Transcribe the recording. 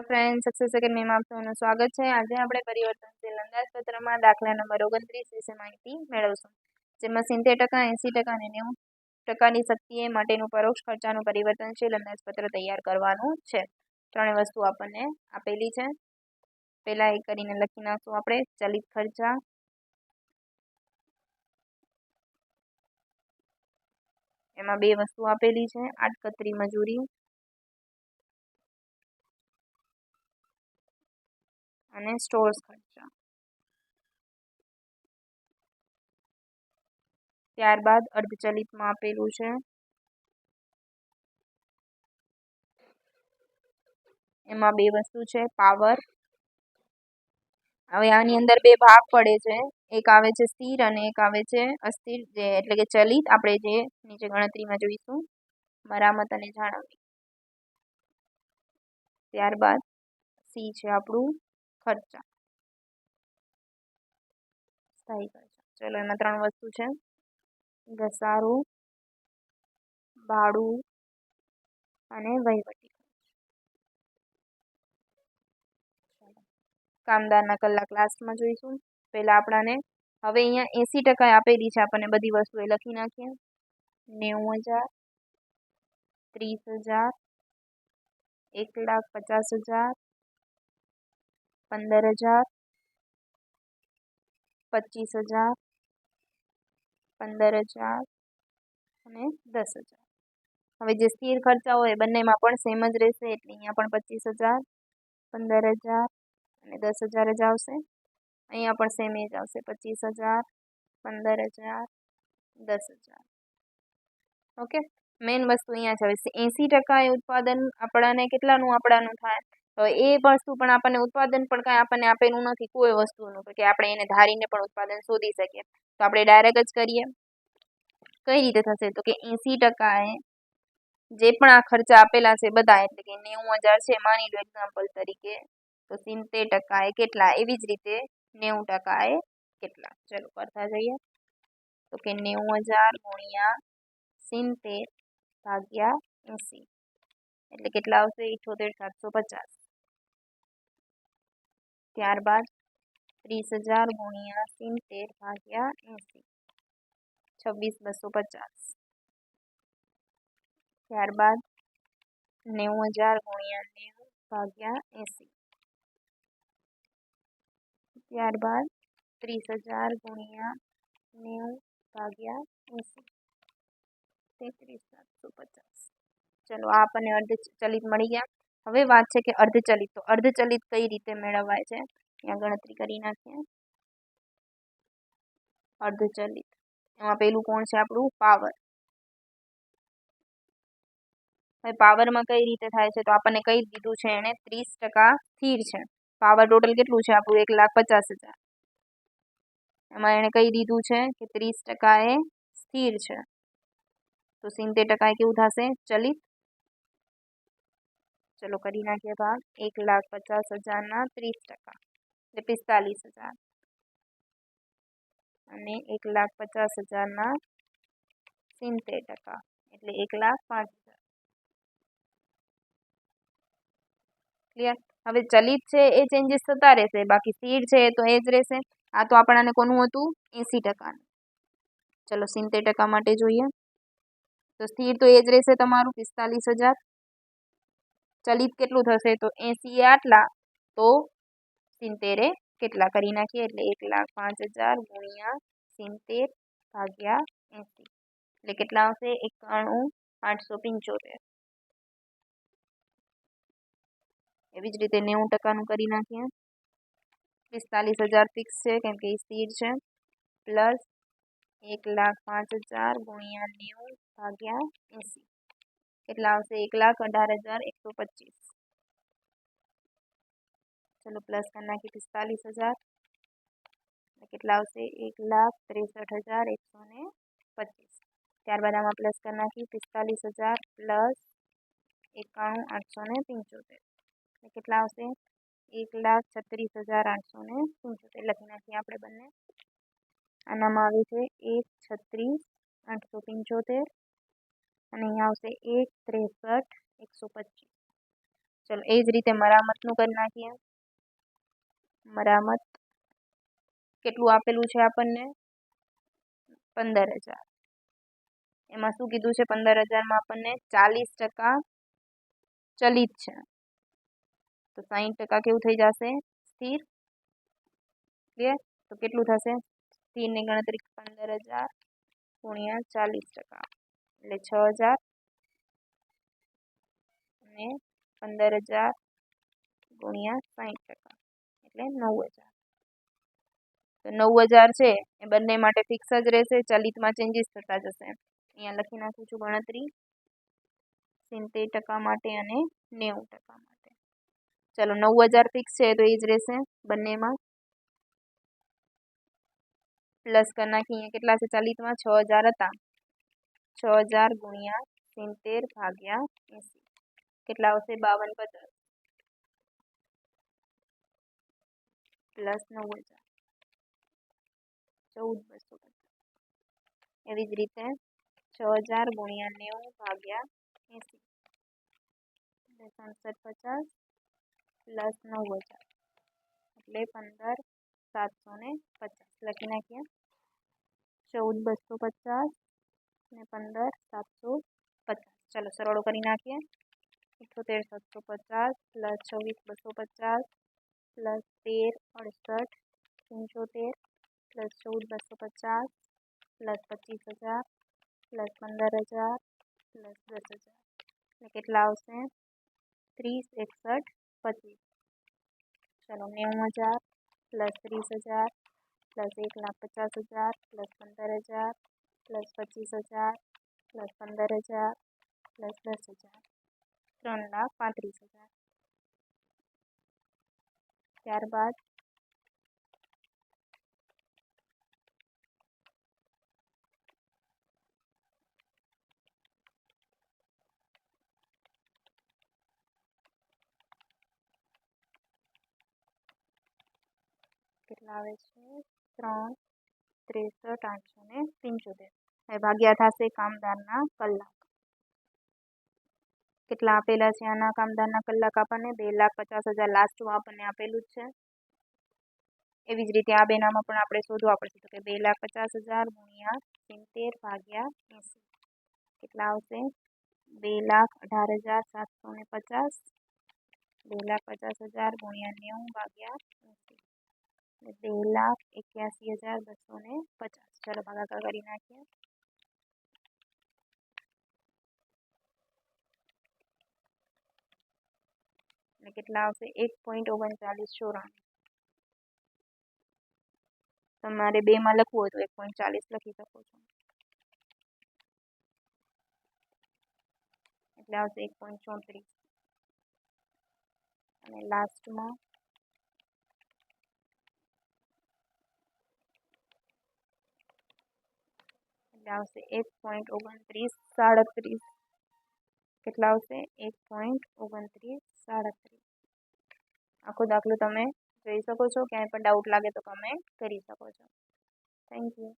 Friend success એકેડમીમાં આપ સૌનું સ્વાગત છે। આજે આપણે પરિવર્તનશીલ અંદાજપત્રમાં દાખલા નંબર 29 વિશે માહિતી મેળવશું, જેમાં 70%, 80% અને 90%ની શક્તિએ માટેનું પરોક્ષ ખર્ચાનું પરિવર્તનશીલ અંદાજપત્ર તૈયાર કરવાનું છે। ત્રણેય વસ્તુ આપણને આપેલી છે। પહેલા એક કરીને લખી નાખશું આપણે ચલિત ખર્ચા, એમાં બે વસ્તુ આપેલી છે, આડકતરી મજૂરી અને સ્ટોર્સ ખર્ચા। ત્યારબાદ અર્ધચલિતમાં આપેલું છે, એમાં બે વસ્તુ છે, પાવર। હવે આની અંદર બે ભાગ પડે છે, એક આવે છે સ્થિર અને એક આવે છે અસ્થિર, જે એટલે કે ચલિત, આપણે જે નીચે ગણતરીમાં જોઈશું, મરામત અને જાળવણી। ત્યારબાદ સી છે આપણું ખર્ચા, સ્થાયી ખર્ચા। ચલો, એમાં ત્રણ વસ્તુ છે, ઘસારો, ભાડું અને વહીવટી ખર્ચ। કામદારના કલાક લાસ્ટમાં જોઈશું। પહેલા આપણાને હવે અહીંયા 80% આપેલી છે, આપણને બધી વસ્તુ એ લખી નાખીએ। 90,000, 30,000, 1,50,000, 15,000, 25,000, 15,000 અને 10,000। હવે જે સ્થિર ખર્ચા હોય બંનેમાં પણ સેમ જ રહેશે, એટલે અહીંયા પણ 25,000, 15,000 અને 10,000 જ આવશે। અહીંયા પણ સેમ જ આવશે, 25,000, 15,000, 10,000। ઓકે, મેઇન વસ્તુ અહીંયા છે। હવે 80% એ ઉત્પાદન આપણાને કેટલાનું થાય, તો એ વસ્તુ પણ આપણને ઉત્પાદન પણ કાંઈ આપણને આપેલું નથી કોઈ વસ્તુનું, કે આપણે એને ધારીને પણ ઉત્પાદન શોધી શકીએ। તો આપણે ડાયરેક્ટ જ કરીએ। કઈ રીતે થશે, તો કે 80% જે પણ આ ખર્ચા આપેલા છે બધા, એટલે કે 90,000 છે માની લો એક્ઝામ્પલ તરીકે, તો 70% એ કેટલા, એવી જ રીતે 90% એ કેટલા। ચલો કરતા જઈએ, તો કે 90,000 ગુણ્યા 70 ભાગ્યા 80 એટલે કેટલા આવશે, 78,750। ત્યારબાદ 30,000 ગુણ્યા 70 ભાગ્યા 80 26,250। ત્યારબાદ 90,000 ગુણ્યા 90 ભાગ્યા 80, ત્યારબાદ 30,000 ગુણ્યા 90 ભાગ્યા 80 33,750। ચલો, આ આપણને અર્ધચલિત મળી ગયા। હવે વાત છે કે અર્ધચલિત, તો અર્ધચલિત કઈ રીતે મેળવાય છે, ત્યાં ગણતરી કરી નાખીએ। અર્ધચલિત એમાં પેલું કોણ છે આપણું, પાવર। હવે પાવરમાં કઈ રીતે થાય છે, તો આપણને કઈ દીધું છે એને, 30% સ્થિર છે। પાવર ટોટલ કેટલું છે આપણું, 1,50,000। એમાં એને કઈ દીધું છે કે 30% એ સ્થિર છે, તો 70% કેવું થશે, ચલિત। ચલો કરી નાખીએ ભાગ, 1,50,000 ના 30% એટલે 45,000 અને 1,50,000 ના 70% એટલે 1,05,000। ક્લિયર। હવે ચલિત છે એ ચેન્જીસ થતા રહેશે, બાકી સ્થિર છે તો એ જ રહેશે। આ તો આપણને કોનું હતું, 80%। ચલો 70% માટે જોઈએ, તો સ્થિર તો એ જ રહેશે તમારું 45,000। ચલિત કેટલું થશે, તો 80 આટલા, તો 70 કેટલા કરી નાખીએ, એટલે 1,05,000 ગુણ્યા 70 ભાગ્યા 80 એટલે કેટલા આવશે, 91,875। એવી જ રીતે 90%નું કરી નાખીએ, 45,000 ફિક્સ છે કેમ કે એ સ્થિર છે, પ્લસ 1,05,000 ગુણ્યા 90 ભાગ્યા 80 કેટલા આવશે, 1,18,125। ચલો પ્લસ કરી નાખીએ 45,000 કેટલા આવશે, 1,63,125। ત્યારબાદ આમાં પ્લસ કરી નાખીએ 45,000 પ્લસ 91,875 કેટલા આવશે, 1,36,875 લખી નાખીએ આપણે બંને। આનામાં આવે છે 1,36,875 અને અહીંયા આવશે 1,63,125। चलो ए ज रीते मरामतनुं करी नाखीए। मरामत केटलुं आपेलुं छे आपणने 15,000 एमां शुं कीधुं छे 15,000 मां आपणने 40% चलित छे तो 60% केवुं थई जशे स्थिर। क्लियर तो केटलुं थशे स्थिरनी गणतरी 15,000 गुणिया 40% એટલે 6,000 અને 15,000 गुणिया 60% એટલે 9,000 तो 9,000 છે એ બંને માટે ફિક્સ જ રહેશે ચલિતમાં ચેન્જીસ થતા જશે। અહીંયા લખી નાખું છું ગણતરી 70% માટે અને 90% માટે। चलो 9,000 फिक्स है तो ये ज रहेशे बने में प्लस कर नाखीए केटला छे चलित में 6,000 हता 6,000 गुणिया 70 भाग्या 80 केटला आवशे 52,50 प्लस 9,000 14,250 एवी ज रीते 6,000 गुणिया 90 भाग्या 80 6750 प्लस 9,000 એટલે 15,750 લખી નાખીએ 14,250 ને 15,750 चलो सरळो કરી નાખીએ 78,750 plus 26,250 plus 13,68 75 plus 14,250 plus 25,000 plus 15,000 plus 10,000 કેટલા આવશે 30,61,25 चलो 90,000 plus 30,000 plus 1,50,000 plus 15,000 plus 25,000 plus 15,000 plus 10,000 3,35,000 ત્યારબાદ કેટલા આવે છે 3, 63, 875 હવે ભાગ્યા થશે કામદારના કલાક કેટલા આપેલા છે આના કામદારના કલાક આપણને 2,50,000 લાસ્ટમાં આપણને આપેલું જ છે એવી જ રીતે આ બેનામાં પણ આપણે શોધવા પડશે તો કે 2,50,000 ગુણ્યા 70 ભાગ્યા 80 કેટલા આવશે 2,18,750 2,50,000 गुणिया 90 भाग्या 2,81,250 चलो भागाकार करी नाखीए કેટલા આવશે 1.3994 તમારે બે માં લખવું હોય તો 1.40 લખી શકો છો એટલે આવશે 1.34 અને લાસ્ટમાં એટલે આવશે 1.2937 કેટલા આવશે 1.2937 આખો દાખલો તમે જોઈ શકો છો ક્યાંય પણ ડાઉટ લાગે તો કમેન્ટ કરી શકો છો થેન્ક યુ